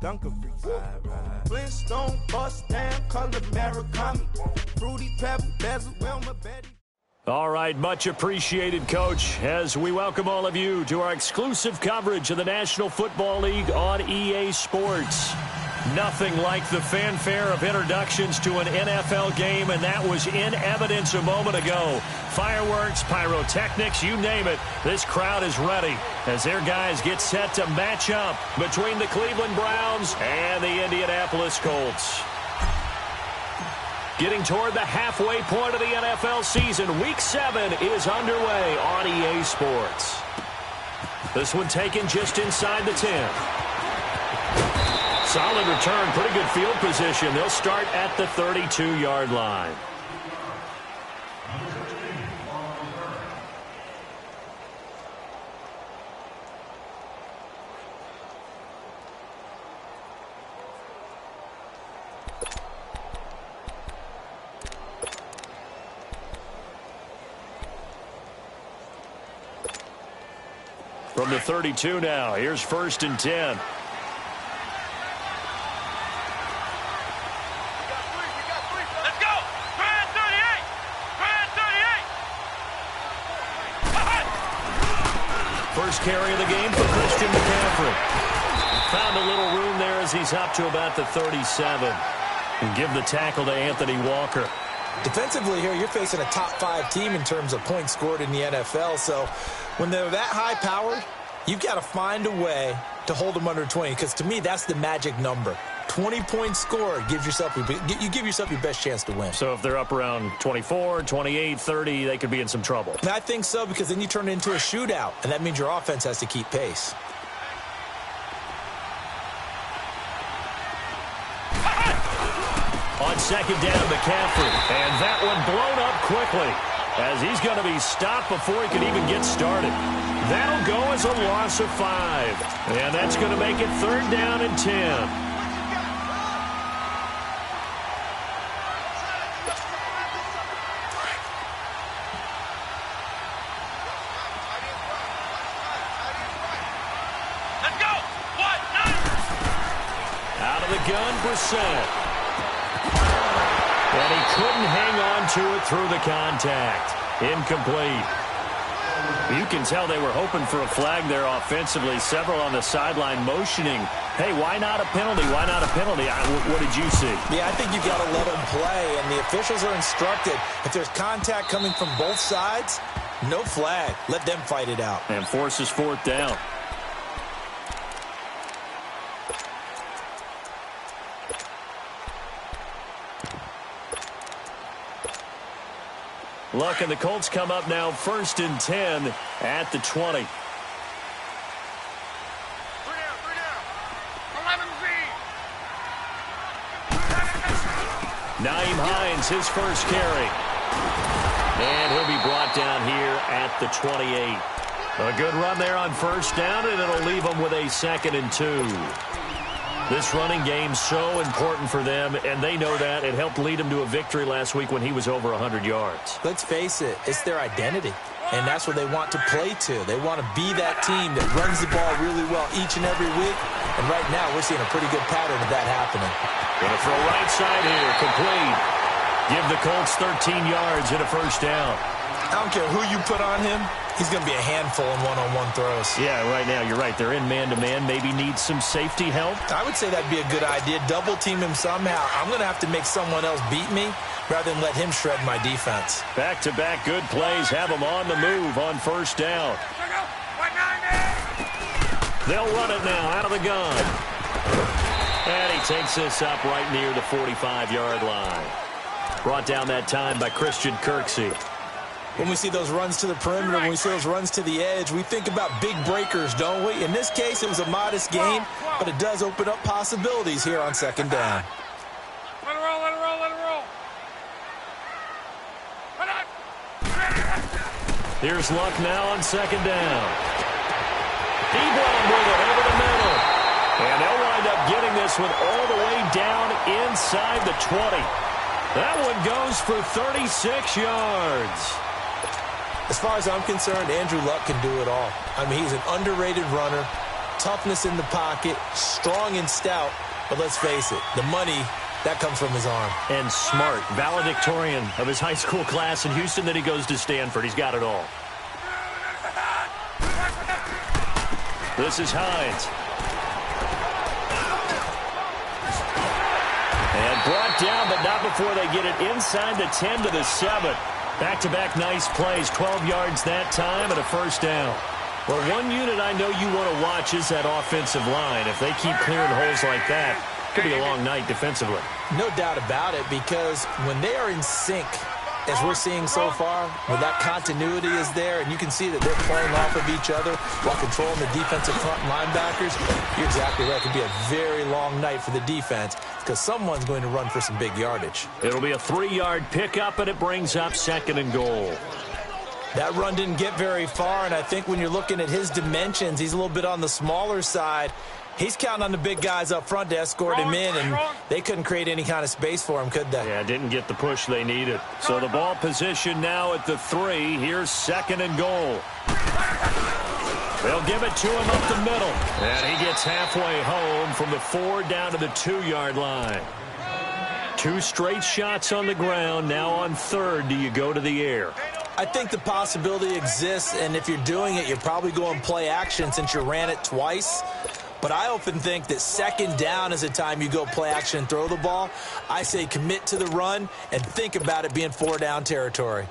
Dunkarees. Flintstone, bust down, color Murakami. Fruity Pebble, Bezel, Wilma, Betty. All right, much appreciated, Coach, as we welcome all of you to our exclusive coverage of the National Football League on EA Sports. Nothing like the fanfare of introductions to an NFL game, and that was in evidence a moment ago. Fireworks, pyrotechnics, you name it, this crowd is ready as their guys get set to match up between the Cleveland Browns and the Indianapolis Colts. Getting toward the halfway point of the NFL season, Week 7 is underway on EA Sports. This one taken just inside the 10. Solid return, pretty good field position. They'll start at the 32-yard line. From the 32 now, here's 1st and 10. First carry of the game for Christian McCaffrey. Found a little room there as he's up to about the 37. And give the tackle to Anthony Walker. Defensively here, you're facing a top 5 team in terms of points scored in the NFL. So when they're that high-powered, you've got to find a way to hold them under 20. Because to me, that's the magic number. 20 points scored gives yourself you give yourself your best chance to win. So if they're up around 24, 28, 30, they could be in some trouble. And I think so, because then you turn it into a shootout, and that means your offense has to keep pace. On 2nd down, McCaffrey. And that one blown up quickly as he's going to be stopped before he can even get started. That'll go as a loss of 5. And that's going to make it 3rd down and 10. Gun Brissett. And he couldn't hang on to it through the contact. Incomplete. You can tell they were hoping for a flag there offensively. Several on the sideline motioning. Hey, why not a penalty? Why not a penalty? What did you see? Yeah, I think you've got to let them play, and the officials are instructed. If there's contact coming from both sides, no flag. Let them fight it out. And forces 4th down. Luck and the Colts come up now 1st and 10 at the 20. Nyheim Hines, his first carry. And he'll be brought down here at the 28. A good run there on 1st down, and it'll leave them with a 2nd and 2. This running game's so important for them, and they know that. It helped lead them to a victory last week when he was over 100 yards. Let's face it, it's their identity, and that's what they want to play to. They want to be that team that runs the ball really well each and every week, and right now we're seeing a pretty good pattern of that happening. Going to throw right side here, complete. Give the Colts 13 yards and a 1st down. I don't care who you put on him. He's going to be a handful in one-on-one throws. Yeah, right now, you're right. They're in man-to-man. Maybe need some safety help. I would say that'd be a good idea. Double-team him somehow. I'm going to have to make someone else beat me rather than let him shred my defense. Back-to-back good plays. Have them on the move on 1st down. They'll run it now out of the gun. And he takes this up right near the 45-yard line. Brought down that time by Christian Kirksey. When we see those runs to the perimeter, when we see those runs to the edge, we think about big breakers, don't we? In this case, it was a modest gain, but it does open up possibilities here on 2nd down. Let it roll, let it roll, let it roll. Here's Luck now on 2nd down. Ebron with it over the middle. And they'll wind up getting this one all the way down inside the 20. That one goes for 36 yards. As far as I'm concerned, Andrew Luck can do it all. I mean, he's an underrated runner. toughness in the pocket, strong and stout. But let's face it, the money, that comes from his arm. And smart, valedictorian of his high school class in Houston. Then he goes to Stanford. He's got it all. This is Hines. And brought down, but not before they get it inside the 10 to the 7. Back-to-back nice plays, 12 yards that time and a first down. Well, one unit I know you want to watch is that offensive line. If they keep clearing holes like that, it could be a long night defensively. No doubt about it, because when they are in sync, as we're seeing so far, when that continuity is there, and you can see that they're playing off of each other while controlling the defensive front linebackers, you're exactly right. It could be a very long night for the defense because someone's going to run for some big yardage. It'll be a 3-yard pickup, and it brings up 2nd and goal. That run didn't get very far, and I think when you're looking at his dimensions, he's a little bit on the smaller side. He's counting on the big guys up front to escort him in, and they couldn't create any kind of space for him, could they? Yeah, didn't get the push they needed. So the ball position now at the 3. Here's 2nd and goal. They'll give it to him up the middle. And he gets halfway home from the 4 down to the 2-yard line. 2 straight shots on the ground. Now on 3rd, do you go to the air? I think the possibility exists, and if you're doing it, you're probably going play action since you ran it twice. But I often think that 2nd down is a time you go play action and throw the ball. I say commit to the run and think about it being 4-down territory.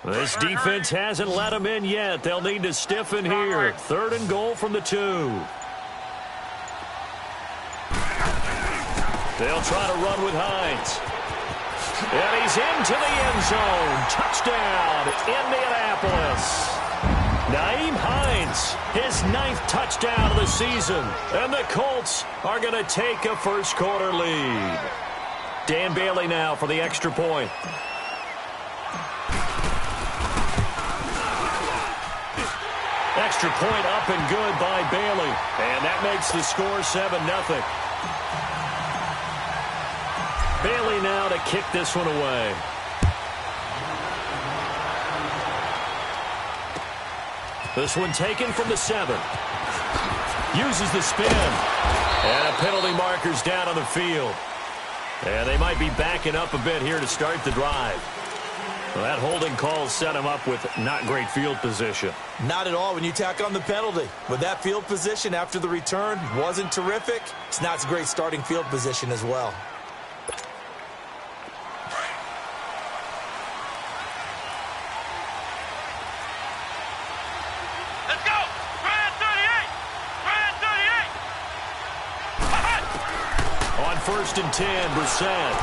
This defense hasn't let him in yet. They'll need to stiffen here. 3rd and goal from the 2. They'll try to run with Hines. And he's into the end zone. Touchdown, Indianapolis. Nyheim Hines, his 9th touchdown of the season. And the Colts are going to take a first-quarter lead. Dan Bailey now for the extra point. Extra point up and good by Bailey. And that makes the score 7-0. Bailey now to kick this one away. This one taken from the 7. Uses the spin. And a penalty marker's down on the field. And they might be backing up a bit here to start the drive. Well, that holding call set him up with not great field position. Not at all when you tack on the penalty. With that field position after the return wasn't terrific, it's not a great starting field position as well. Let's go! Brand 38! Brand 38! On 1st and 10, Brissett.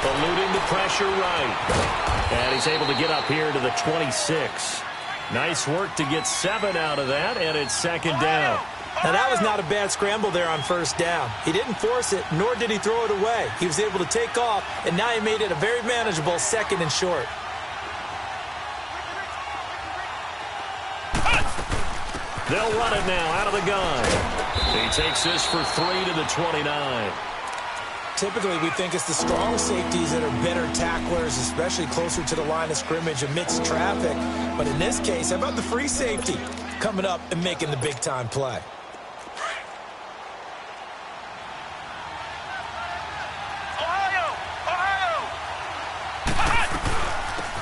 Eluding the pressure right. And he's able to get up here to the 26. Nice work to get 7 out of that, and it's 2nd down. Now, that was not a bad scramble there on 1st down. He didn't force it, nor did he throw it away. He was able to take off, and now he made it a very manageable 2nd and short. They'll run it now out of the gun. He takes this for 3 to the 29. Typically, we think it's the strong safeties that are better tacklers, especially closer to the line of scrimmage amidst traffic. But in this case, how about the free safety coming up and making the big-time play?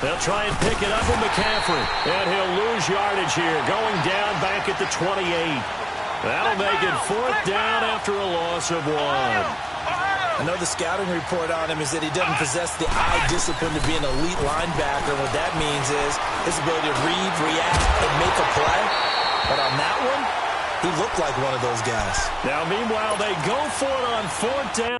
They'll try and pick it up with McCaffrey. And he'll lose yardage here, going down back at the 28. That'll make it 4th down after a loss of 1. I know the scouting report on him is that he doesn't possess the eye discipline to be an elite linebacker. What that means is his ability to read, react, and make a play. But on that one, he looked like one of those guys. Now, meanwhile, they go for it on 4th down.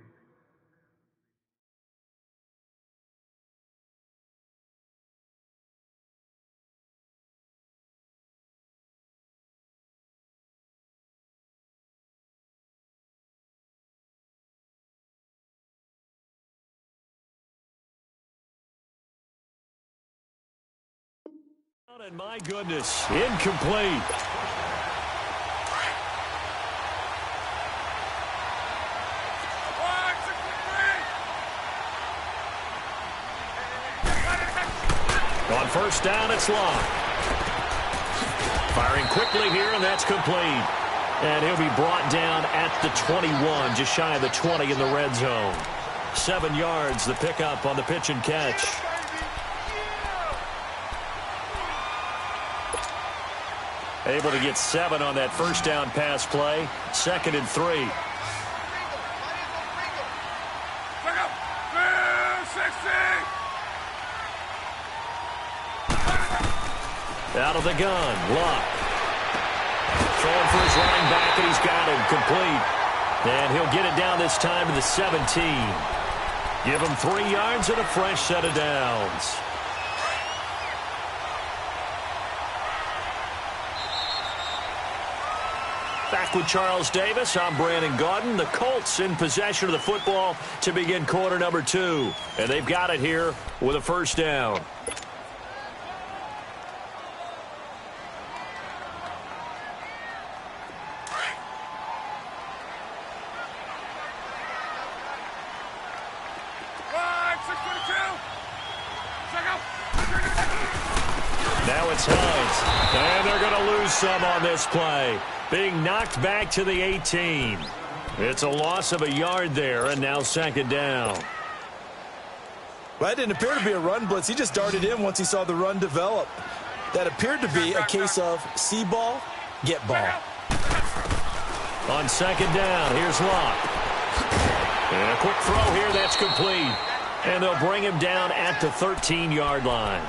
And my goodness, incomplete. On first down, it's Long. Firing quickly here, and that's complete. And he'll be brought down at the 21, just shy of the 20 in the red zone. 7 yards, the pickup on the pitch and catch. Able to get 7 on that first down pass play. 2nd and 3. Out of the gun, Luck. Throwing for his running back, and he's got him complete. And he'll get it down this time to the 17. Give him 3 yards and a fresh set of downs. Back with Charles Davis, I'm Brandon Gaudin. The Colts in possession of the football to begin quarter number 2. And they've got it here with a first down. Now it's Hines. And they're going to lose some on this play. Being knocked back to the 18. It's a loss of a yard there, and now 2nd down. Well, that didn't appear to be a run blitz. He just darted in once he saw the run develop. That appeared to be a case of see ball, get ball. On 2nd down, here's Locke. And a quick throw here, that's complete. And they'll bring him down at the 13-yard line.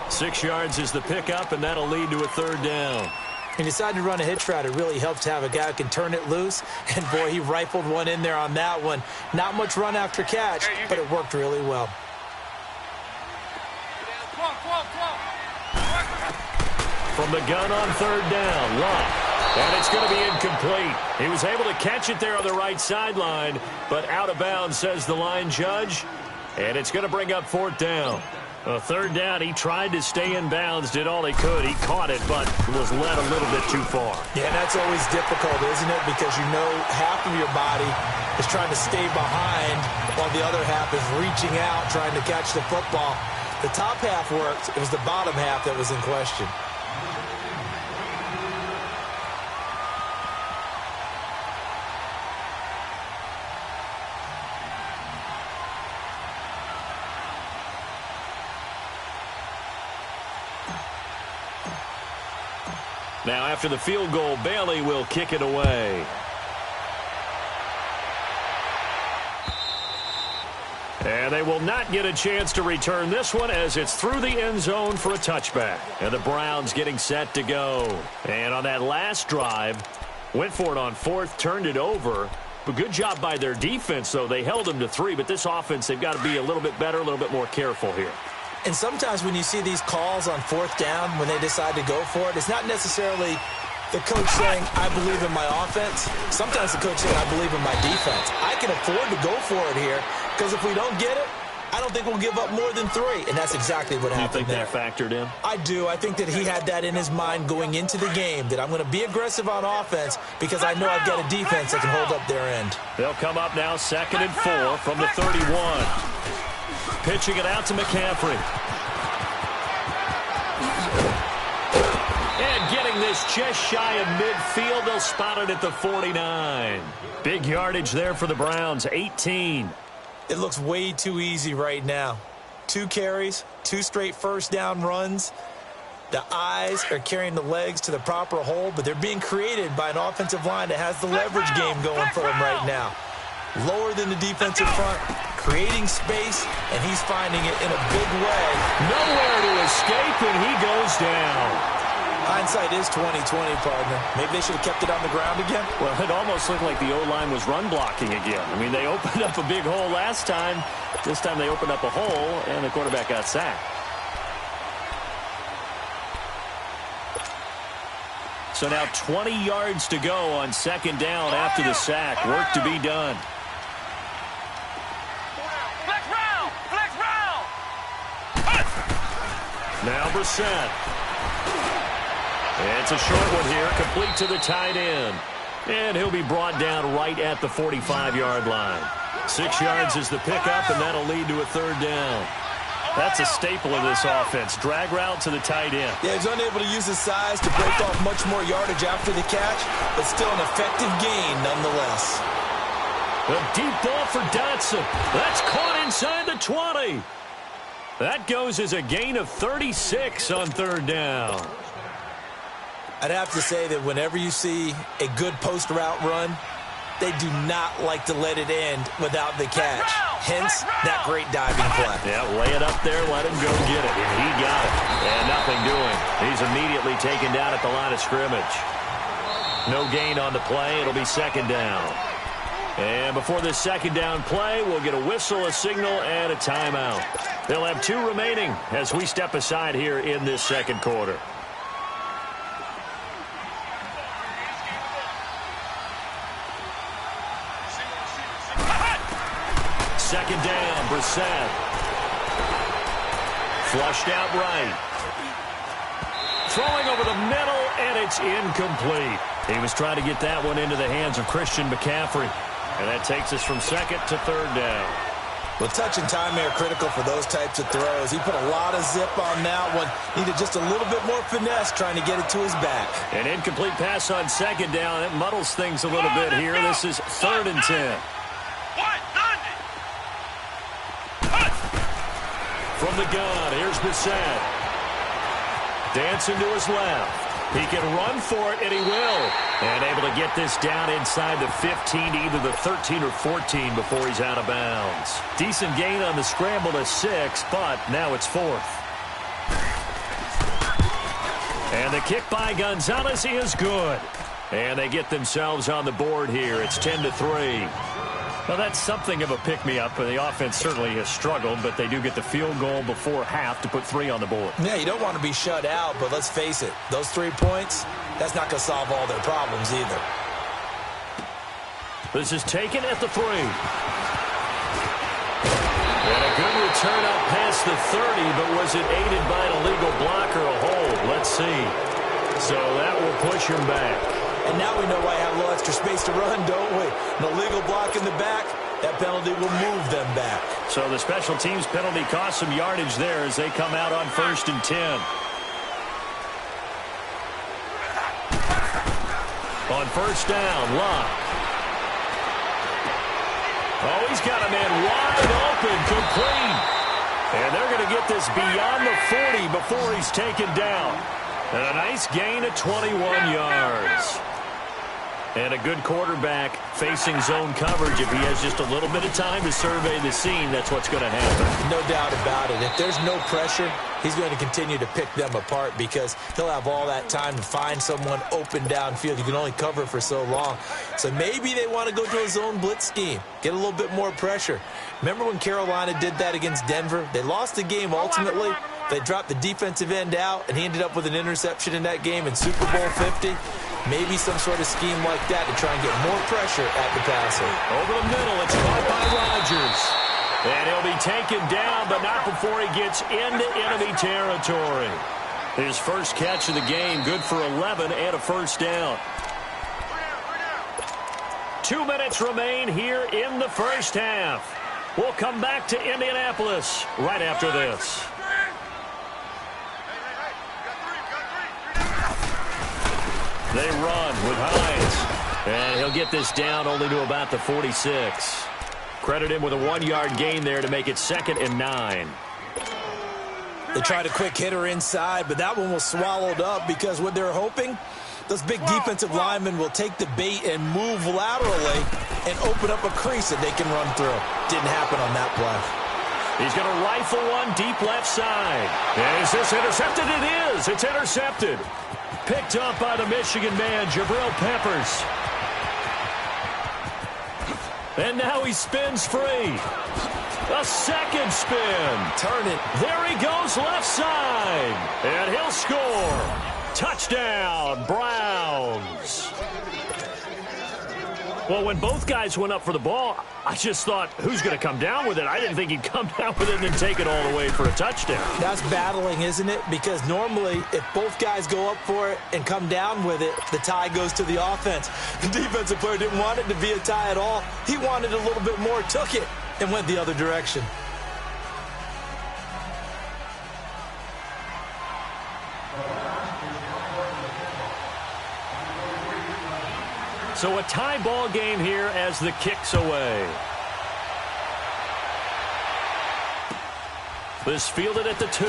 6 yards is the pickup, and that'll lead to a 3rd down. He decided to run a hitch route. It really helps to have a guy who can turn it loose. And, boy, he rifled one in there on that one. Not much run after catch, but it worked really well. From the gun on 3rd down, Locke. And it's going to be incomplete. He was able to catch it there on the right sideline, but out of bounds, says the line judge. And it's going to bring up 4th down. 3rd down, he tried to stay in bounds, did all he could. He caught it, but was led a little bit too far. Yeah, that's always difficult, isn't it? Because you know half of your body is trying to stay behind while the other half is reaching out, trying to catch the football. The top half worked. It was the bottom half that was in question. Now, after the field goal, Bailey will kick it away. And they will not get a chance to return this one as it's through the end zone for a touchback. And the Browns getting set to go. And on that last drive, went for it on 4th, turned it over. But good job by their defense, though. They held them to 3, but this offense, they've got to be a little bit better, a little bit more careful here. And sometimes when you see these calls on 4th down, when they decide to go for it, it's not necessarily the coach saying, I believe in my offense. Sometimes the coach saying, I believe in my defense. I can afford to go for it here because if we don't get it, I don't think we'll give up more than 3. And that's exactly what happened there. You think that factored in? I do. I think that he had that in his mind going into the game, that I'm going to be aggressive on offense because I know I've got a defense that can hold up their end. They'll come up now 2nd and 4 from the 31. Pitching it out to McCaffrey. And getting this just shy of midfield. They'll spot it at the 49. Big yardage there for the Browns, 18. It looks way too easy right now. 2 carries, 2 straight first down runs. The eyes are carrying the legs to the proper hole, but they're being created by an offensive line that has the leverage game going for them right now. Lower than the defensive front, creating space, and he's finding it in a big way. Nowhere to escape, and he goes down. Hindsight is 20/20, partner. Maybe they should have kept it on the ground again. Well, it almost looked like the O-line was run blocking again. I mean, they opened up a big hole last time. This time they opened up a hole, and the quarterback got sacked. So now 20 yards to go on 2nd down after the sack. Work to be done. Flex round. Now Brissett. It's a short one here, complete to the tight end. And he'll be brought down right at the 45-yard line. 6 yards is the pickup, and that'll lead to a 3rd down. That's a staple of this offense. Drag route to the tight end. Yeah, he's unable to use his size to break off much more yardage after the catch, but still an effective gain nonetheless. A deep ball for Dotson. That's caught inside the 20. That goes as a gain of 36 on third down. I'd have to say that whenever you see a good post route run, they do not like to let it end without the catch. Hence, that great diving play. Yeah, lay it up there, let him go get it. And he got it. And nothing doing. He's immediately taken down at the line of scrimmage. No gain on the play. It'll be second down. And before this second down play, we'll get a whistle, a signal, and a timeout. They'll have 2 remaining as we step aside here in this second quarter. Second down, Brissett. Flushed out right. Throwing over the middle, and it's incomplete. He was trying to get that one into the hands of Christian McCaffrey. And that takes us from second to third down. Well, touch and time are critical for those types of throws. He put a lot of zip on that one. Needed just a little bit more finesse trying to get it to his back. An incomplete pass on second down. It muddles things a little bit here. This is 3rd and 10. From the gun, here's Brissett. Dancing to his left. He can run for it, and he will. And able to get this down inside the 15 to either the 13 or 14 before he's out of bounds. Decent gain on the scramble to 6, but now it's 4th. And the kick by Gonzalez is good. And they get themselves on the board here. It's 10-3. Well, that's something of a pick-me-up. The offense certainly has struggled, but they do get the field goal before half to put 3 on the board. Yeah, you don't want to be shut out, but let's face it. Those 3 points, that's not going to solve all their problems either. This is taken at the 3. And a good return up past the 30, but was it aided by an illegal block or a hold? Let's see. So that will push him back. And now we know why I have a little extra space to run, don't we? An illegal block in the back, that penalty will move them back. So the special teams penalty cost some yardage there as they come out on 1st and 10. On 1st down, Luck. Oh, he's got a man wide open, complete. And they're going to get this beyond the 40 before he's taken down. And a nice gain of 21 yards. And a good quarterback facing zone coverage. If he has just a little bit of time to survey the scene, that's what's going to happen. No doubt about it. If there's no pressure, he's going to continue to pick them apart because he'll have all that time to find someone open downfield. You can only cover for so long. So maybe they want to go to a zone blitz scheme, get a little bit more pressure. Remember when Carolina did that against Denver? They lost the game ultimately. They dropped the defensive end out, and he ended up with an interception in that game in Super Bowl 50. Maybe some sort of scheme like that to try and get more pressure at the passer. Over the middle, it's caught by Rodgers. And he'll be taken down, but not before he gets into enemy territory. His first catch of the game, good for 11 and a 1st down. 2 minutes remain here in the 1st half. We'll come back to Indianapolis right after this. They run with Hines. And he'll get this down only to about the 46. Credit him with a 1-yard gain there to make it 2nd and 9. They tried a quick hitter inside, but that one was swallowed up because what they're hoping, those big defensive linemen will take the bait and move laterally and open up a crease that they can run through. Didn't happen on that play. He's going to rifle one deep left side. Is this intercepted? It is. It's intercepted. Picked up by the Michigan man, Jabril Peppers. And now he spins free. A second spin. Turn it. There he goes left side. And he'll score. Touchdown, Browns. Well, when both guys went up for the ball, I just thought, who's going to come down with it? I didn't think he'd come down with it and then take it all the way for a touchdown. That's battling, isn't it? Because normally, if both guys go up for it and come down with it, the tie goes to the offense. The defensive player didn't want it to be a tie at all. He wanted a little bit more, took it, and went the other direction. So a tie ball game here as the kick's away. This fielded at the 2.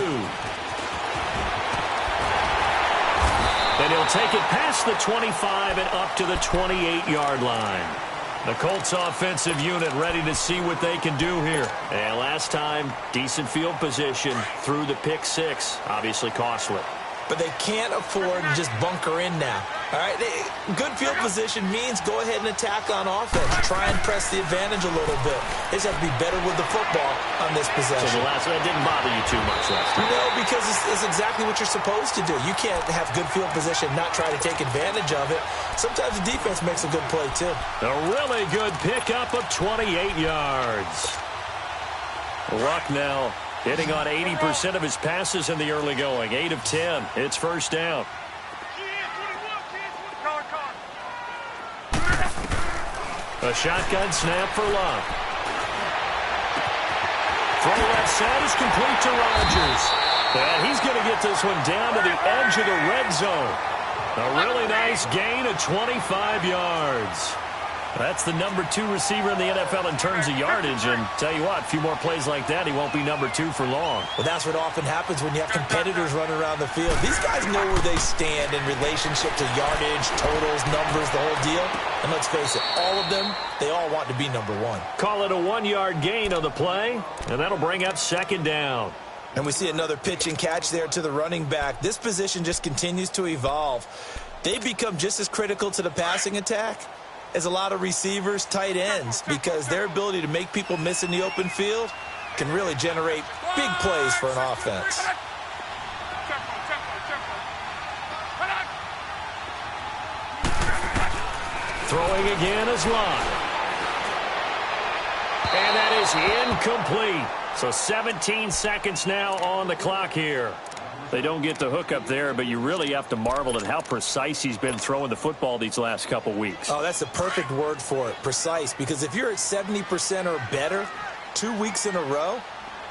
And he'll take it past the 25 and up to the 28-yard line. The Colts offensive unit ready to see what they can do here. And last time, decent field position through the pick 6. Obviously costly. But they can't afford to just bunker in now. All right, good field position means go ahead and attack on offense. Try and press the advantage a little bit. They just have to be better with the football on this possession. So the last one didn't bother you too much last time? No, because it's exactly what you're supposed to do. You can't have good field position, not try to take advantage of it. Sometimes the defense makes a good play, too. A really good pickup of 28 yards. Luck now hitting on 80% of his passes in the early going. 8 of 10. It's first down. A shotgun snap for Luck. Throw left side is complete to Rodgers. And he's going to get this one down to the edge of the red zone. A really nice gain of 25 yards. That's the number 2 receiver in the NFL in terms of yardage. And tell you what, a few more plays like that, he won't be number 2 for long. Well, that's what often happens when you have competitors running around the field. These guys know where they stand in relationship to yardage, totals, numbers, the whole deal. And let's face it, all of them, they all want to be number 1. Call it a 1-yard gain on the play, and that'll bring up second down. And we see another pitch and catch there to the running back. This position just continues to evolve. They become just as critical to the passing attack as a lot of receivers, tight ends, because their ability to make people miss in the open field can really generate big plays for an offense. Throwing again is Lott. And that is incomplete. So 17 seconds now on the clock here. They don't get the hook up there, but you really have to marvel at how precise he's been throwing the football these last couple weeks. Oh, that's the perfect word for it, precise. Because if you're at 70% or better 2 weeks in a row,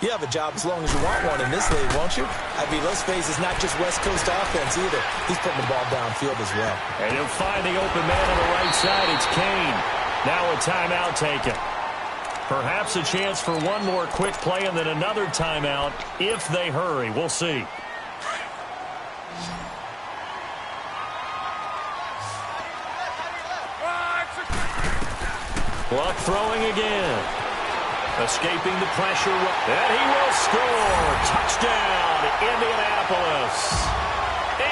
you have a job as long as you want one in this league, won't you? I mean, let's face it, it's not just West Coast offense either. He's putting the ball downfield as well. And he'll find the open man on the right side. It's Kane. Now a timeout taken. Perhaps a chance for one more quick play and then another timeout if they hurry. We'll see. Luck throwing again. Escaping the pressure. And he will score. Touchdown, Indianapolis.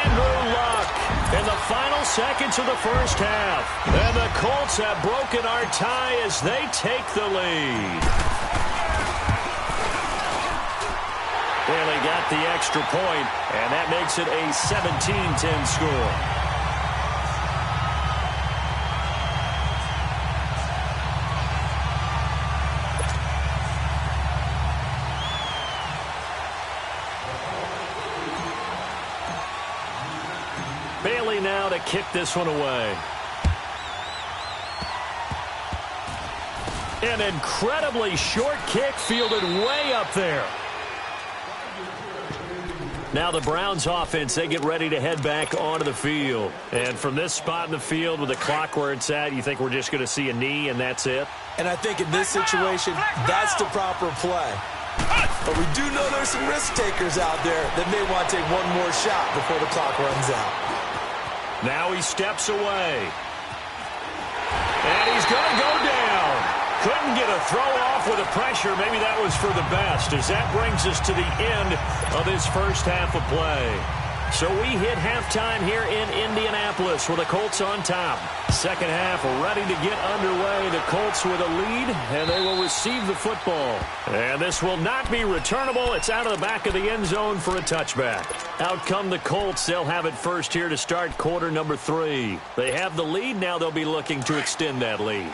Andrew Luck in the final seconds of the first half. And the Colts have broken our tie as they take the lead. Barely got the extra point, and that makes it a 17-10 score. Bailey now to kick this one away. An incredibly short kick fielded way up there. Now the Browns offense, they get ready to head back onto the field. And from this spot in the field with the clock where it's at, you think we're just going to see a knee and that's it? And I think in this situation, that's the proper play. But we do know there's some risk takers out there that may want to take one more shot before the clock runs out. Now he steps away. And he's going to go down. Couldn't get a throw off with the pressure. Maybe that was for the best, as that brings us to the end of this first half of play. So we hit halftime here in Indianapolis with the Colts on top. Second half ready to get underway. The Colts with a lead, and they will receive the football. And this will not be returnable. It's out of the back of the end zone for a touchback. Out come the Colts. They'll have it first here to start quarter number 3. They have the lead. Now they'll be looking to extend that lead.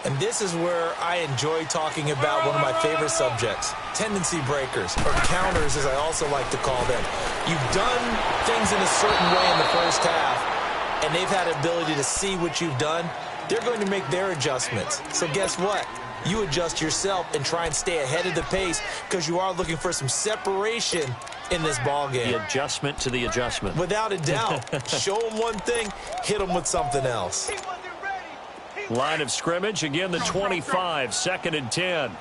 And this is where I enjoy talking about one of my favorite subjects, tendency breakers, or counters as I also like to call them. You've done things in a certain way in the first half, and they've had ability to see what you've done. They're going to make their adjustments. So guess what? You adjust yourself and try and stay ahead of the pace because you are looking for some separation in this ball game. The adjustment to the adjustment. Without a doubt. Show them one thing, hit them with something else. Line of scrimmage, again the 25, 2nd and 10.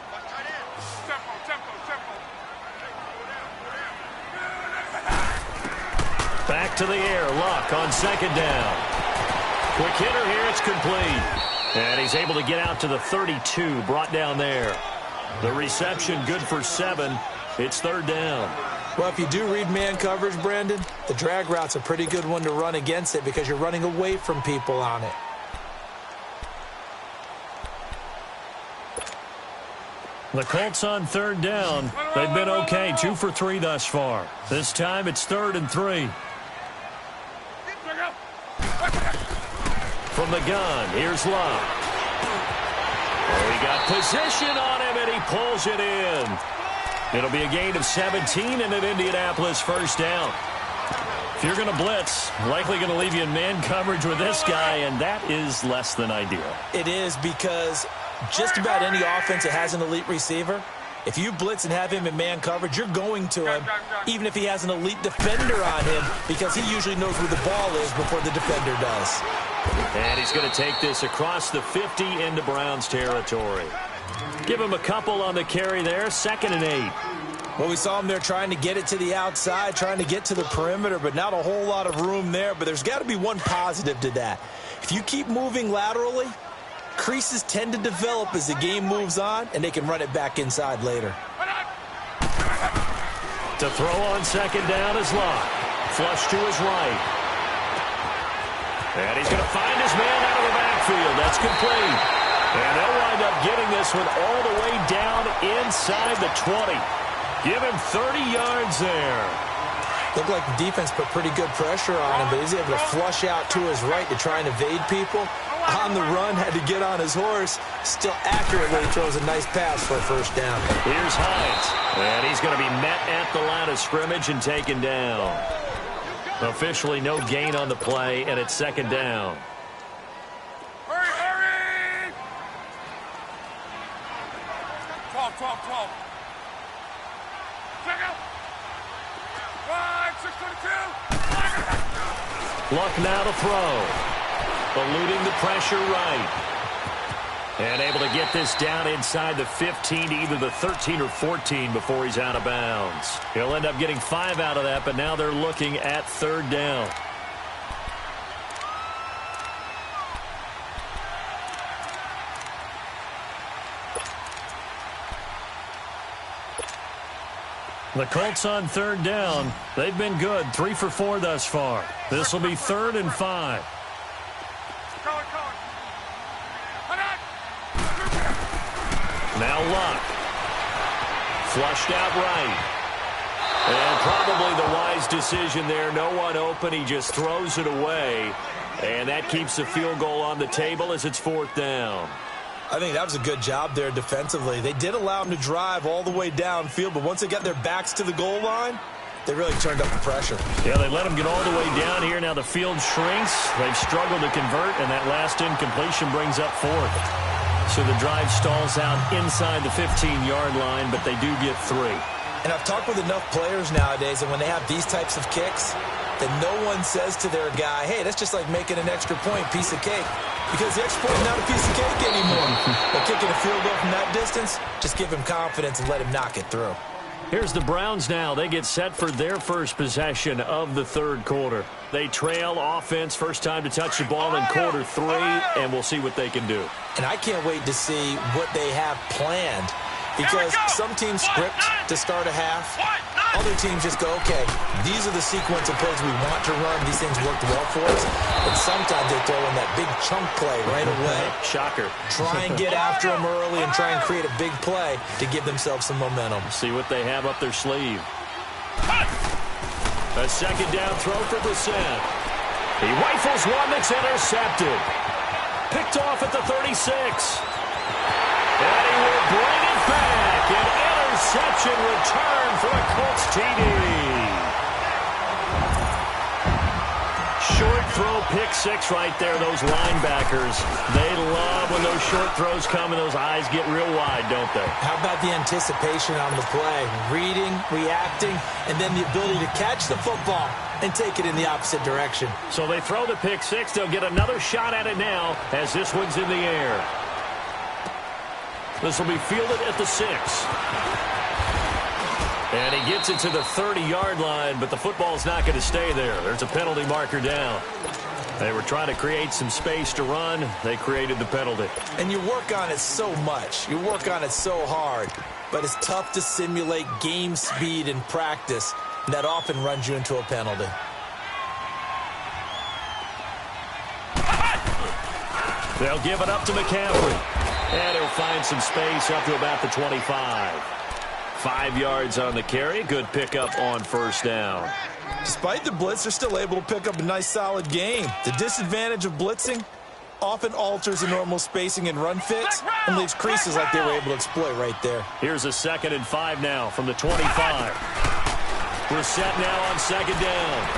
Back to the air, Luck on 2nd down. Quick hitter here, it's complete. And he's able to get out to the 32, brought down there. The reception good for 7. It's 3rd down. Well, if you do read man coverage, Brandon, the drag route's a pretty good one to run against it because you're running away from people on it. The Colts on 3rd down. They've been okay, 2 for 3 thus far. This time it's 3rd and 3. From the gun, here's Luck. Oh, he got position on him, and he pulls it in. It'll be a gain of 17 and an Indianapolis 1st down. If you're going to blitz, likely going to leave you in man coverage with this guy, and that is less than ideal. It is because just about any offense that has an elite receiver, if you blitz and have him in man coverage, you're going to him, even if he has an elite defender on him, because he usually knows where the ball is before the defender does. And he's going to take this across the 50 into Browns territory. Give him a couple on the carry there, 2nd and 8. Well, we saw him there trying to get it to the outside, trying to get to the perimeter, but not a whole lot of room there. But there's got to be one positive to that. If you keep moving laterally, creases tend to develop as the game moves on, and they can run it back inside later. To throw on 2nd down is Luck. Flush to his right. And he's going to find his man out of the backfield. That's complete. And they'll wind up getting this one all the way down inside the 20. Give him 30 yards there. Looked like the defense put pretty good pressure on him, but he's able to flush out to his right to try and evade people. On the run, had to get on his horse. Still accurately throws a nice pass for a 1st down. Here's Hines. And he's going to be met at the line of scrimmage and taken down. Officially no gain on the play, and it's 2nd down. Hurry, hurry! 12. Check out! 622! Luck now to throw. Eluding the pressure right. And able to get this down inside the 15 to either the 13 or 14 before he's out of bounds. He'll end up getting 5 out of that, but now they're looking at 3rd down. The Colts on 3rd down. They've been good, 3 for 4 thus far. This will be 3rd and 5. Now Luck. Flushed out right. And probably the wise decision there. No one open. He just throws it away. And that keeps the field goal on the table as it's 4th down. I think that was a good job there defensively. They did allow him to drive all the way downfield, but once they got their backs to the goal line, they really turned up the pressure. Yeah, they let him get all the way down here. Now the field shrinks. They've struggled to convert, and that last incompletion brings up 4th. So the drive stalls out inside the 15-yard line, but they do get 3. And I've talked with enough players nowadays, and when they have these types of kicks, then no one says to their guy, hey, that's just like making an extra point, piece of cake. Because the extra point is not a piece of cake anymore. But kicking a field goal from that distance, just give him confidence and let him knock it through. Here's the Browns now. They get set for their first possession of the 3rd quarter. They trail offense, first time to touch the ball in quarter 3, and we'll see what they can do. And I can't wait to see what they have planned. Because some teams script to start a half. Other teams just go, okay, these are the sequence of plays we want to run. These things worked well for us. And sometimes they throw in that big chunk play right away. Shocker. Try and get after them early and try and create a big play to give themselves some momentum. See what they have up their sleeve. A 2nd down throw for Brissett. He rifles one that's intercepted. Picked off at the 36. And he will bring it back. An interception return for a Colts TD. Short throw, pick 6 right there. Those linebackers, they love when those short throws come and those eyes get real wide, don't they? How about the anticipation on the play? Reading, reacting, and then the ability to catch the football and take it in the opposite direction. So they throw the pick six. They'll get another shot at it now as this one's in the air. This will be fielded at the 6. And he gets it to the 30-yard line, but the football's not going to stay there. There's a penalty marker down. They were trying to create some space to run. They created the penalty. And you work on it so much. You work on it so hard. But it's tough to simulate game speed in practice. And that often runs you into a penalty. They'll give it up to McCaffrey. And he'll find some space up to about the 25. 5 yards on the carry. Good pickup on first down. Despite the blitz, they're still able to pick up a nice, solid game. The disadvantage of blitzing often alters the normal spacing and run fits and leaves creases like they were able to exploit right there. Here's a 2nd and 5 now from the 25. We're set now on 2nd down.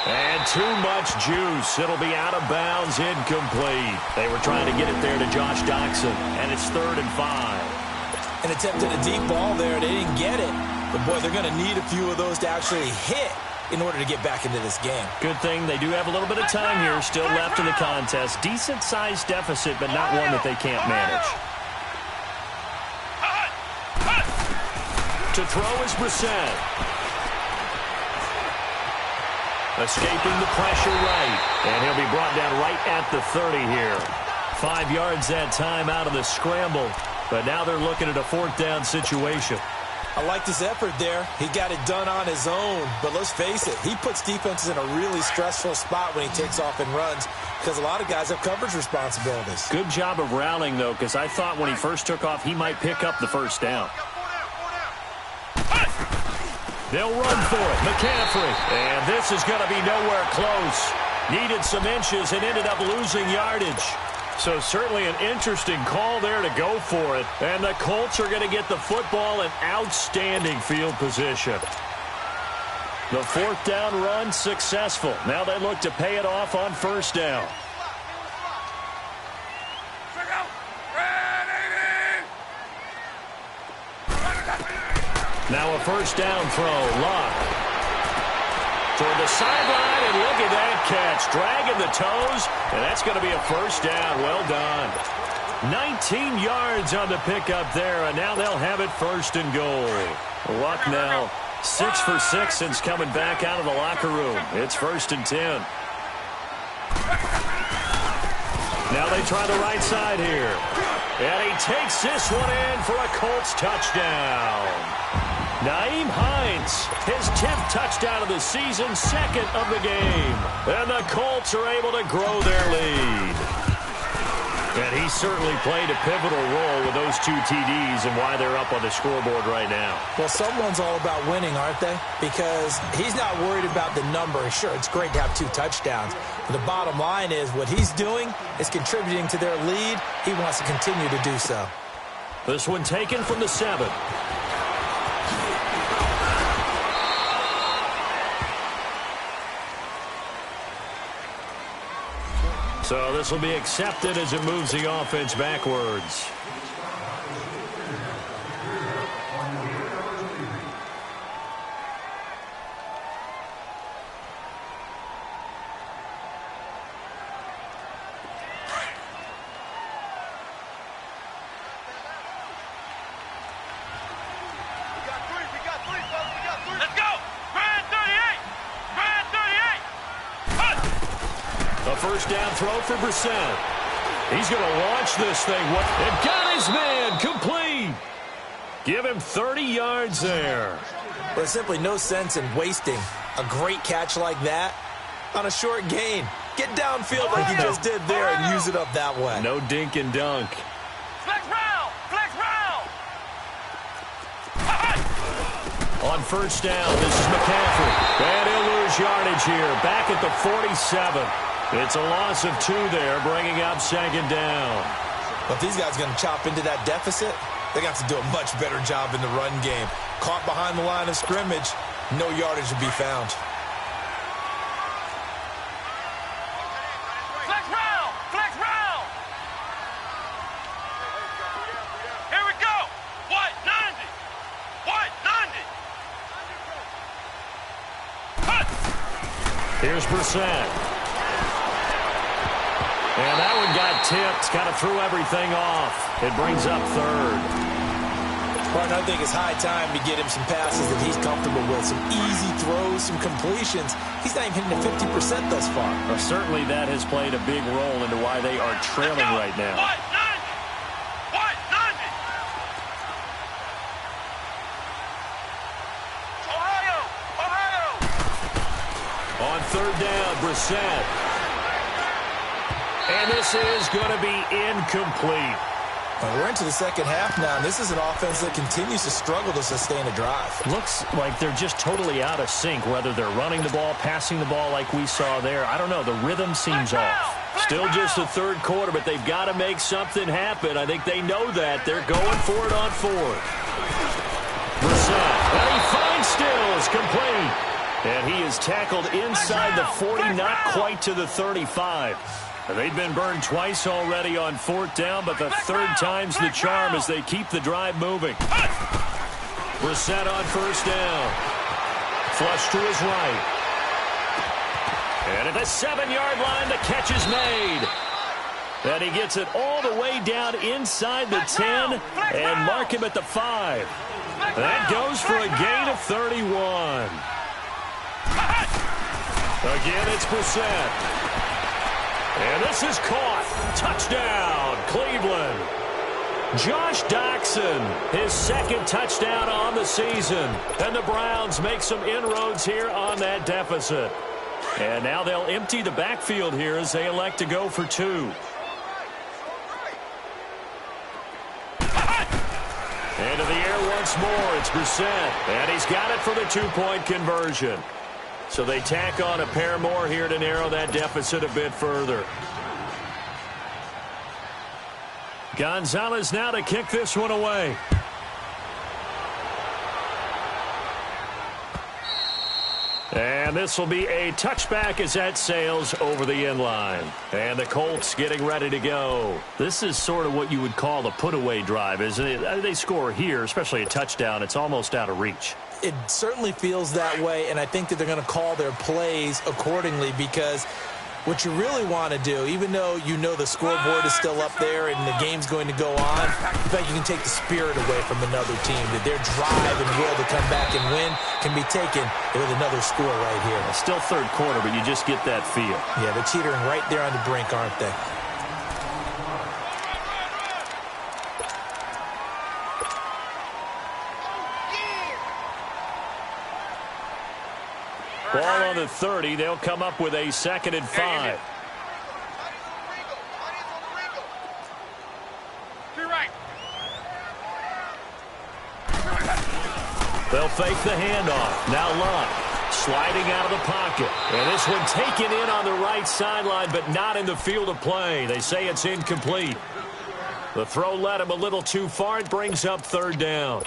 And too much juice. It'll be out of bounds, incomplete. They were trying to get it there to Josh Doxson, and it's 3rd and 5. An attempt at a deep ball there. They didn't get it. But, boy, they're going to need a few of those to actually hit in order to get back into this game. Good thing they do have a little bit of time here still left in the contest. Decent-sized deficit, but not one that they can't manage. To throw is Brissett. Escaping the pressure right. And he'll be brought down right at the 30 here. 5 yards that time out of the scramble. But now they're looking at a 4th down situation. I like this effort there. He got it done on his own. But let's face it, he puts defenses in a really stressful spot when he takes off and runs because a lot of guys have coverage responsibilities. Good job of rallying, though, because I thought when he first took off, he might pick up the first down. They'll run for it. McCaffrey. And this is going to be nowhere close. Needed some inches and ended up losing yardage. So certainly an interesting call there to go for it. And the Colts are going to get the football in outstanding field position. The 4th down run successful. Now they look to pay it off on first down. Now a first down throw. Luck. Toward the sideline, and look at that catch. Dragging the toes, and that's going to be a first down. Well done. 19 yards on the pickup there, and now they'll have it 1st and goal. Luck now 6 for 6 since coming back out of the locker room. It's 1st and 10. Now they try the right side here. And he takes this one in for a Colts touchdown. Nyheim Hines, his 10th touchdown of the season, 2nd of the game. And the Colts are able to grow their lead. And he certainly played a pivotal role with those 2 TDs and why they're up on the scoreboard right now. Well, someone's all about winning, aren't they? Because he's not worried about the number. Sure, it's great to have 2 touchdowns. But the bottom line is what he's doing is contributing to their lead. He wants to continue to do so. This one taken from the 7. So this will be accepted as it moves the offense backwards. First down throw for Brissett. He's going to launch this thing. And got his man complete. Give him 30 yards there. There's simply no sense in wasting a great catch like that on a short gain. Get downfield like he just did there and use it up that way. No dink and dunk. Flex round! Flex round! On first down, this is McCaffrey. And he'll lose yardage here. Back at the 47. It's a loss of 2 there, bringing up 2nd down. But if these guys are going to chop into that deficit, they got to do a much better job in the run game. Caught behind the line of scrimmage, no yardage to be found. Flex round! Flex round! Here we go! White 90! White 90! Here's Brissett. And that one got tipped. Kind of threw everything off. It brings up third. Martin, I think it's high time to get him some passes that he's comfortable with. Some easy throws, some completions. He's not even hitting the 50% thus far. Well, certainly that has played a big role into why they are trailing right now. On third down, Brissett. And this is going to be incomplete. Well, we're into the second half now, and this is an offense that continues to struggle to sustain a drive. Looks like they're just totally out of sync, whether they're running the ball, passing the ball like we saw there. I don't know. The rhythm seems off. Still just the third quarter, but they've got to make something happen. I think they know that. They're going for it on fourth. Brissett, and he finds Stills, complete. And he is tackled inside the 40, not quite to the 35. They've been burned twice already on fourth down, but the third time's the charm as they keep the drive moving. Brissett on first down. Flush to his right. And at the 7-yard line, the catch is made. And he gets it all the way down inside the 10 and mark him at the 5. That goes for a gain of 31. Again, it's Brissett. And this is caught. Touchdown, Cleveland. Josh Doctson, his second touchdown on the season. And the Browns make some inroads here on that deficit. And now they'll empty the backfield here as they elect to go for 2. Into the air once more. It's Brissett. And he's got it for the 2-point conversion. So they tack on a pair more here to narrow that deficit a bit further. Gonzalez now to kick this one away. And this will be a touchback as that sails over the end line. And the Colts getting ready to go. This is sort of what you would call the put-away drive, isn't it? They score here, especially a touchdown. It's almost out of reach. It certainly feels that way, and I think that they're going to call their plays accordingly because what you really want to do, even though you know the scoreboard is still up there and the game's going to go on, in fact, you can take the spirit away from another team, that their drive and will to come back and win can be taken with another score right here. It's still third quarter, but you just get that feel. Yeah, they're teetering right there on the brink, aren't they? Ball on the 30. They'll come up with a 2nd and 5. They'll fake the handoff. Now Luck sliding out of the pocket. And this one taken in on the right sideline, but not in the field of play. They say it's incomplete. The throw led him a little too far. It brings up third down.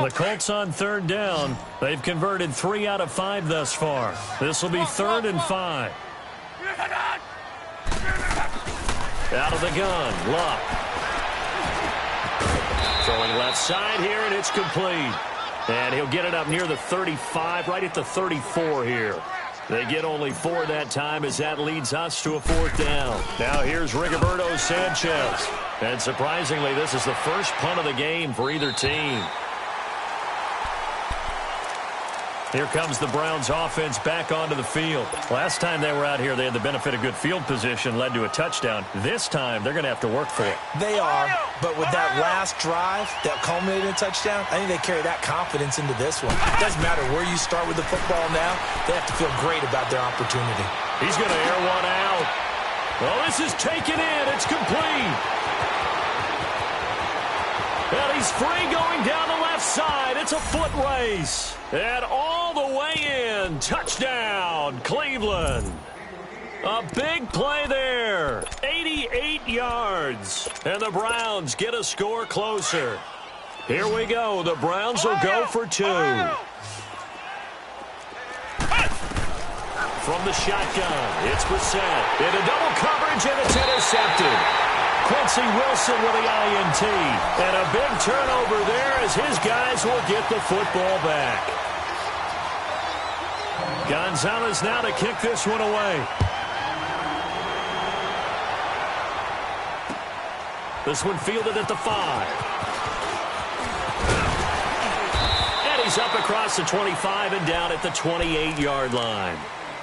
The Colts on third down. They've converted 3 out of 5 thus far. This will be 3rd and 5. Out of the gun, Luck. Throwing left side here, and it's complete. And he'll get it up near the 35, right at the 34 here. They get only 4 that time as that leads us to a 4th down. Now here's Rigoberto Sanchez. And surprisingly, this is the first punt of the game for either team. Here comes the Browns offense back onto the field. Last time they were out here, they had the benefit of good field position, led to a touchdown. This time, they're going to have to work for it. They are, but with that last drive that culminated in a touchdown, I think they carry that confidence into this one. It doesn't matter where you start with the football now. They have to feel great about their opportunity. He's going to air one out. Well, this is taken in. It's complete. And he's free going down the left side. It's a foot race. And all the way in. Touchdown, Cleveland. A big play there. 88 yards. And the Browns get a score closer. Here we go. The Browns will go for 2. From the shotgun, it's Brissett. Into double coverage, and it's intercepted. Quincy Wilson with the INT. And a big turnover there as his guys will get the football back. Gonzalez now to kick this one away. This one fielded at the 5. And he's up across the 25 and down at the 28-yard line.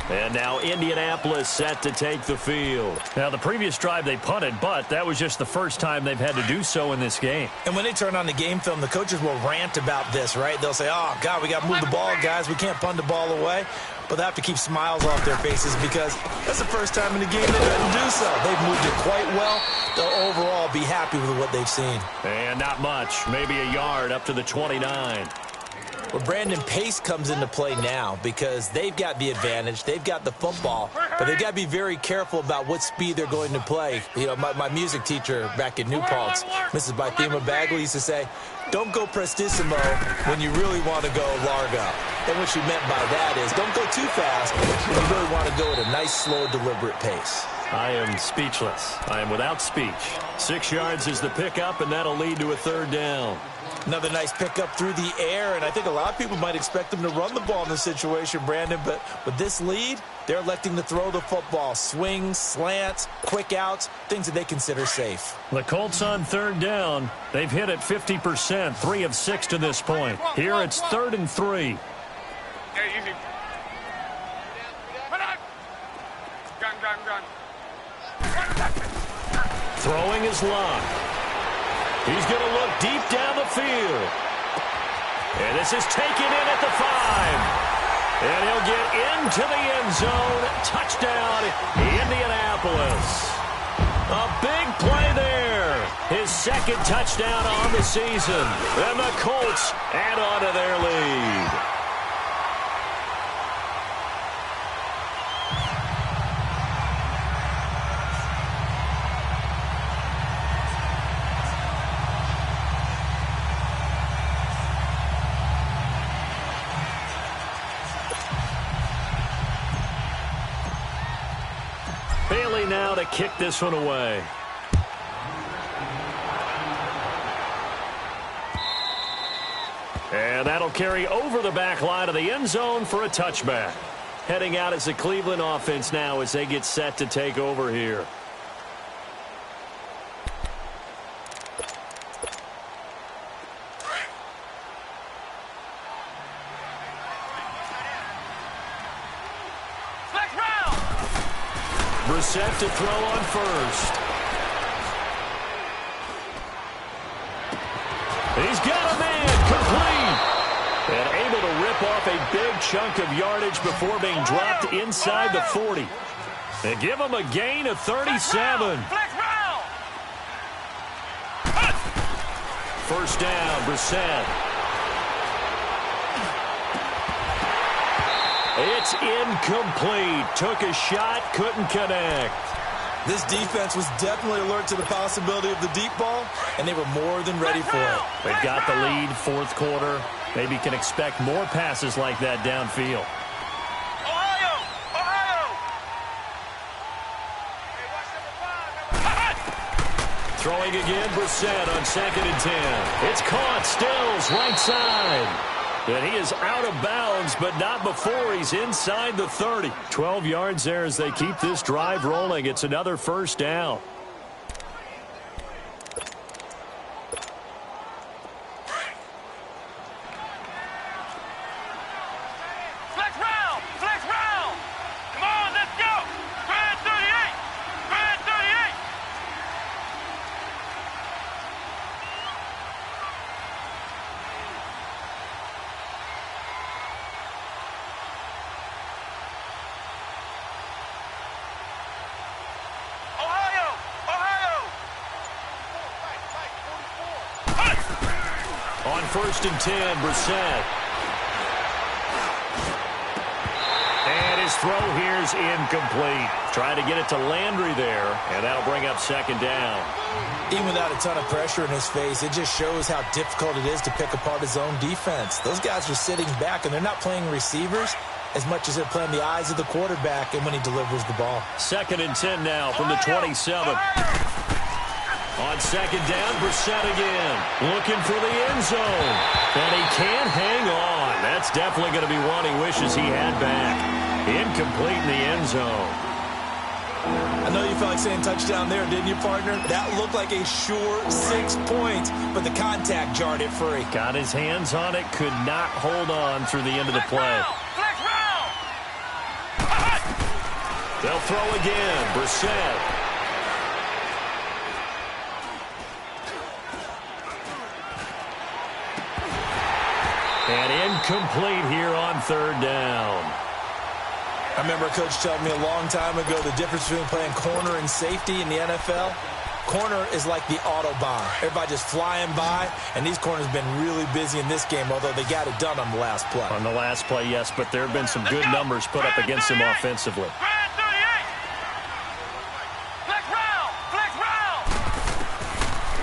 And now Indianapolis set to take the field. Now, the previous drive they punted, but that was just the first time they've had to do so in this game. And when they turn on the game film, the coaches will rant about this, right? They'll say, oh, God, we got to move the ball, guys. We can't punt the ball away. But they have to keep smiles off their faces because that's the first time in the game they've had to do so. They've moved it quite well. They'll overall be happy with what they've seen. And not much. Maybe a yard up to the 29. Well, Brandon, pace comes into play now because they've got the advantage. They've got the football, but they've got to be very careful about what speed they're going to play. You know, my music teacher back in New Paltz, Mrs. Bythema Bagley, used to say, don't go prestissimo when you really want to go largo. And what she meant by that is don't go too fast when you really want to go at a nice, slow, deliberate pace. I am speechless. I am without speech. 6 yards is the pickup, and that'll lead to a 3rd down. Another nice pickup through the air, and I think a lot of people might expect them to run the ball in this situation, Brandon, but with this lead, they're electing to throw the football. Swings, slants, quick outs, things that they consider safe. The Colts on 3rd down. They've hit it 50%, 3 of 6 to this point. Here it's 3rd and 3. Throwing is locked. He's going to look deep down the field. And this is taken in at the 5. And he'll get into the end zone. Touchdown, Indianapolis. A big play there. His 2nd touchdown on the season. And the Colts add on to their lead. Now to kick this one away. And that'll carry over the back line of the end zone for a touchback. Heading out as the Cleveland offense now as they get set to take over here. Set to throw on first. He's got a man complete. And able to rip off a big chunk of yardage before being dropped inside the 40. They give him a gain of 37. First down, Brissett. It's incomplete. Took a shot, couldn't connect. This defense was definitely alert to the possibility of the deep ball, and they were more than ready for it. They've got the lead, 4th quarter. Maybe can expect more passes like that downfield. Ohio! Throwing again, Brissett on 2nd and 10. It's caught, Stills, right side. And he is out of bounds, but not before he's inside the 30. 12 yards there as they keep this drive rolling. It's another 1st down. Flex round. Come on, let's go. Grand 38. Grand 38. On 1st and 10, Brissett. And his throw here is incomplete. Trying to get it to Landry there, and that'll bring up 2nd down. Even without a ton of pressure in his face, it just shows how difficult it is to pick apart his own defense. Those guys are sitting back, and they're not playing receivers as much as they're playing the eyes of the quarterback and when he delivers the ball. 2nd and 10 now from the 27. On second down, Brissett again. Looking for the end zone. And he can't hang on. That's definitely going to be one he wishes he had back. Incomplete in the end zone. I know you felt like saying touchdown there, didn't you, partner? That looked like a sure 6 points, but the contact jarred it free. Got his hands on it, could not hold on through the end of the play. They'll throw again. Brissett. And incomplete here on third down. I remember a coach telling me a long time ago the difference between playing corner and safety in the NFL. Corner is like the Autobahn. Everybody just flying by, and these corners have been really busy in this game, although they got it done on the last play. On the last play, yes, but there have been some good numbers put up against him offensively.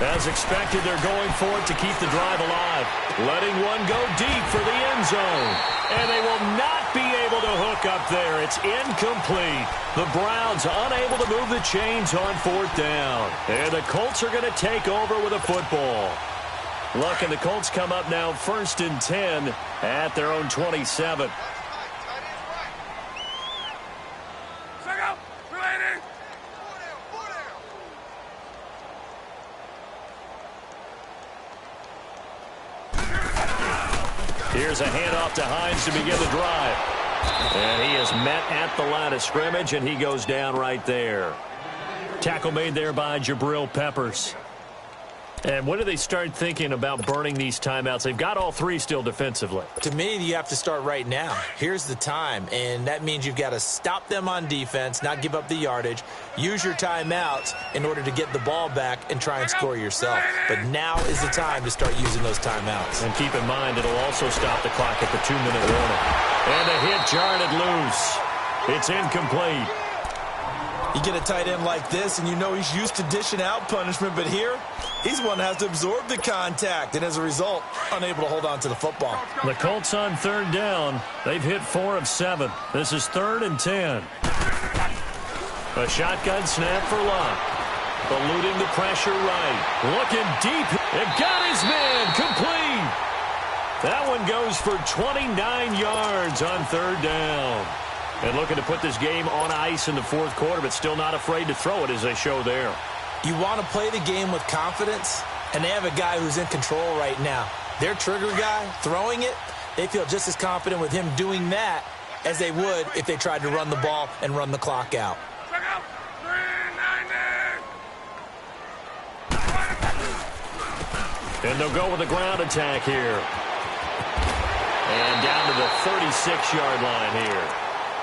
As expected, they're going for it to keep the drive alive. Letting one go deep for the end zone. And they will not be able to hook up there. It's incomplete. The Browns unable to move the chains on fourth down. And the Colts are going to take over with a football. Look, and the Colts come up now 1st and 10 at their own 27. Here's a handoff to Hines to begin the drive. And he is met at the line of scrimmage, and he goes down right there. Tackle made there by Jabril Peppers. And when do they start thinking about burning these timeouts? They've got all three still defensively. To me, you have to start right now. Here's the time, and that means you've got to stop them on defense, not give up the yardage, use your timeouts in order to get the ball back and try and score yourself. But now is the time to start using those timeouts. And keep in mind, it'll also stop the clock at the 2-minute warning. And the hit jarred it loose. It's incomplete. You get a tight end like this, and you know he's used to dishing out punishment, but here, he's one that has to absorb the contact, and as a result, unable to hold on to the football. The Colts on third down. They've hit 4 of 7. This is 3rd and 10. A shotgun snap for Luck. Eluding the pressure right. Looking deep. It got his man. Complete. That one goes for 29 yards on third down. And looking to put this game on ice in the fourth quarter, but still not afraid to throw it as they show there. You want to play the game with confidence, and they have a guy who's in control right now. Their trigger guy, throwing it, they feel just as confident with him doing that as they would if they tried to run the ball and run the clock out. And they'll go with a ground attack here. And down to the 36-yard line here.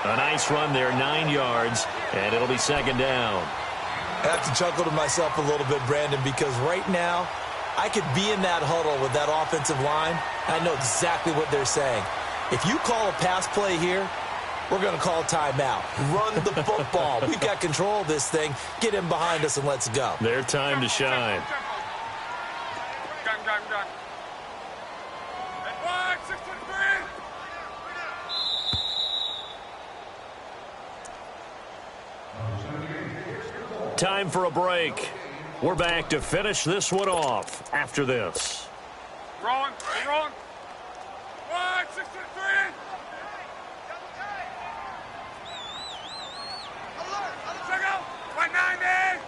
A nice run there, 9 yards, and it'll be second down. I have to chuckle to myself a little bit, Brandon, because right now I could be in that huddle with that offensive line, and I know exactly what they're saying. If you call a pass play here, we're going to call a timeout. Run the football. We've got control of this thing. Get him behind us and let's go. Their time to shine. Time for a break. We're back to finish this one off after this. Rolling. 1, 6, 3. Check out. 190.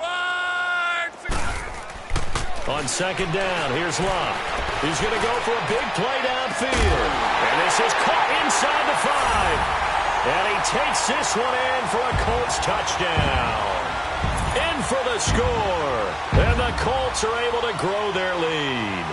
1, 6. On second down, here's Luck. He's going to go for a big play downfield. And this is caught inside the 5. And he takes this one in for a Colts touchdown. In for the score. And the Colts are able to grow their lead.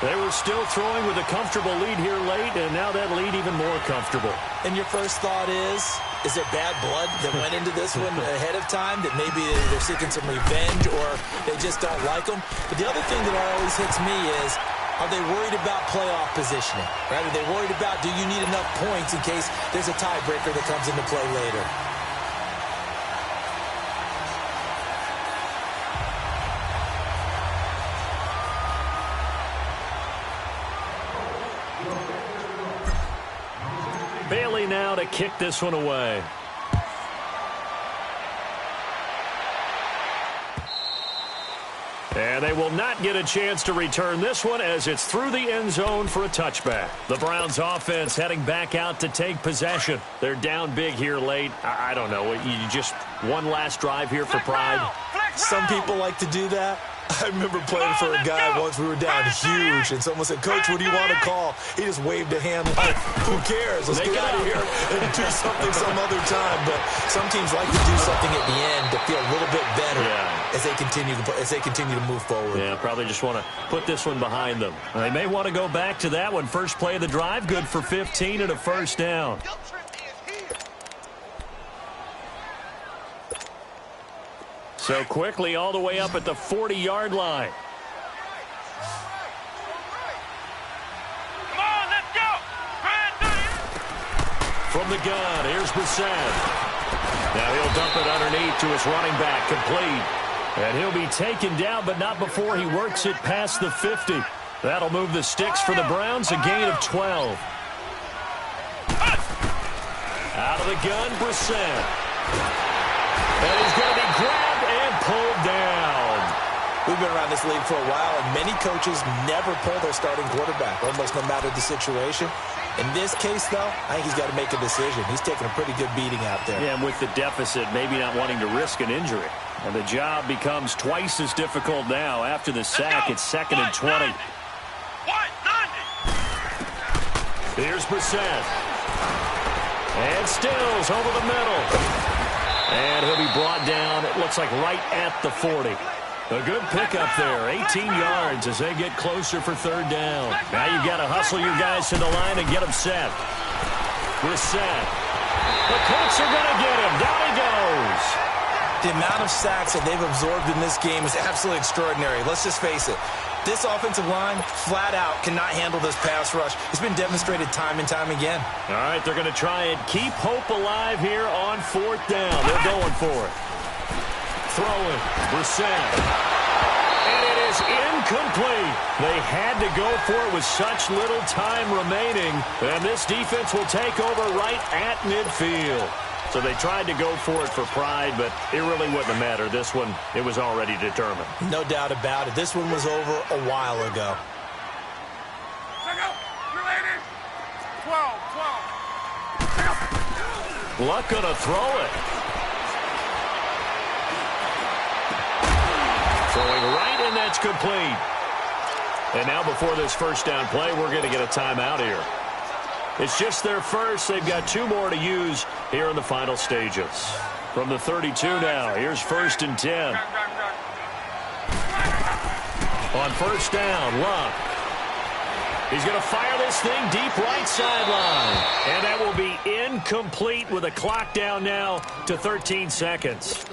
They were still throwing with a comfortable lead here late, and now that lead even more comfortable. And your first thought is there bad blood that went into this one ahead of time, that maybe they're seeking some revenge or they just don't like them? But the other thing that always hits me is, are they worried about playoff positioning? Right? Are they worried about, do you need enough points in case there's a tiebreaker that comes into play later? Bailey now to kick this one away. And they will not get a chance to return this one as it's through the end zone for a touchback. The Browns offense heading back out to take possession. They're down big here late. I don't know. You just one last drive here for pride. Some people like to do that. I remember playing for a guy once. We were down huge, and someone said, "Coach, what do you want to call?" He just waved a hand like, "Who cares? Let's get out of here and do something some other time." But some teams like to do something at the end to feel a little bit better as they continue to move forward. Yeah, probably just want to put this one behind them. They may want to go back to that one. First play of the drive, good for 15 and a first down. So quickly all the way up at the 40-yard line. Come on, let's go. From the gun, here's Brissett. Now he'll dump it underneath to his running back, complete. And he'll be taken down, but not before he works it past the 50. That'll move the sticks for the Browns, a gain of 12. Out of the gun, Brissett. And he's going to be grabbed and pulled down. We've been around this league for a while, and many coaches never pull their starting quarterback, almost no matter the situation. In this case, though, I think he's got to make a decision. He's taking a pretty good beating out there. Yeah, and with the deficit, maybe not wanting to risk an injury. And the job becomes twice as difficult now. After the sack, it's 2nd and 20. Here's Brissett. And Stills over the middle. And he'll be brought down, it looks like right at the 40. A good pickup there, 18 yards as they get closer for 3rd down. Now you've got to hustle your guys to the line and get them set. Brissett. The Colts are going to get him. Down he goes. The amount of sacks that they've absorbed in this game is absolutely extraordinary. Let's just face it. This offensive line, flat out, cannot handle this pass rush. It's been demonstrated time and time again. All right, they're going to try and keep hope alive here on 4th down. They're going for it. Throwing, Brissett. And it is incomplete. They had to go for it with such little time remaining. And this defense will take over right at midfield. So they tried to go for it for pride, but it really wouldn't have mattered. This one, it was already determined. No doubt about it. This one was over a while ago. 12. Luck gonna throw it. Throwing right, and that's complete. And now before this first down play, we're going to get a timeout here. It's just their first. They've got 2 more to use here in the final stages. From the 32 now, here's 1st and 10. On 1st down, Luck. He's going to fire this thing deep right sideline. And that will be incomplete with a clock down now to 13 seconds.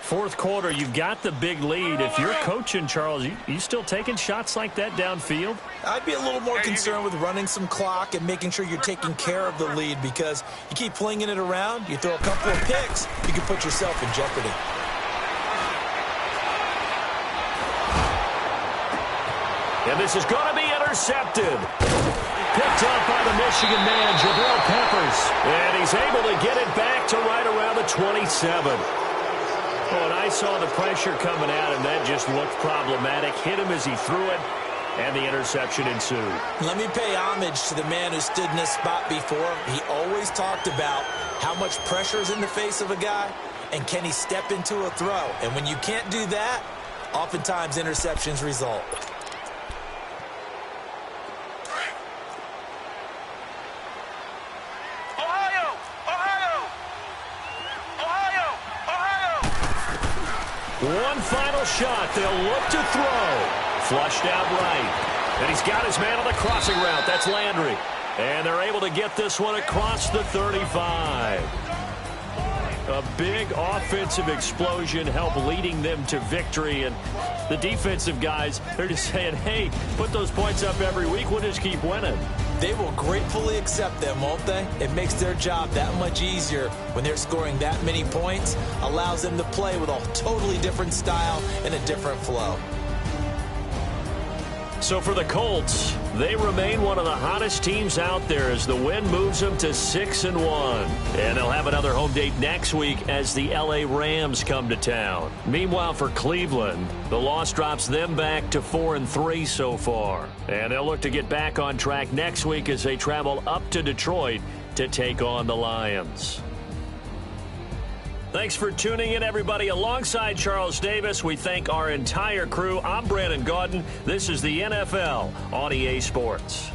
4th quarter, you've got the big lead. If you're coaching, Charles, you still taking shots like that downfield? I'd be a little more concerned with running some clock and making sure you're taking care of the lead, because you keep flinging it around, you throw a couple of picks, you can put yourself in jeopardy. And this is going to be intercepted. Picked up by the Michigan man, Jabril Peppers. And he's able to get it back to right around the 27. Oh, and I saw the pressure coming at him. That just looked problematic. Hit him as he threw it, and the interception ensued. Let me pay homage to the man who stood in this spot before. He always talked about how much pressure is in the face of a guy, and can he step into a throw. And when you can't do that, oftentimes interceptions result. One final shot. They'll look to throw. Flushed out right. And he's got his man on the crossing route. That's Landry. And they're able to get this one across the 35. A big offensive explosion helped leading them to victory. And the defensive guys, they're just saying, hey, put those points up every week. We'll just keep winning. They will gratefully accept them, won't they? It makes their job that much easier when they're scoring that many points. Allows them to play with a totally different style and a different flow. So for the Colts, they remain one of the hottest teams out there as the win moves them to 6-1. And they'll have another home date next week as the LA Rams come to town. Meanwhile, for Cleveland, the loss drops them back to 4-3 so far. And they'll look to get back on track next week as they travel up to Detroit to take on the Lions. Thanks for tuning in, everybody. Alongside Charles Davis, we thank our entire crew. I'm Brandon Gaudin. This is the NFL on EA Sports.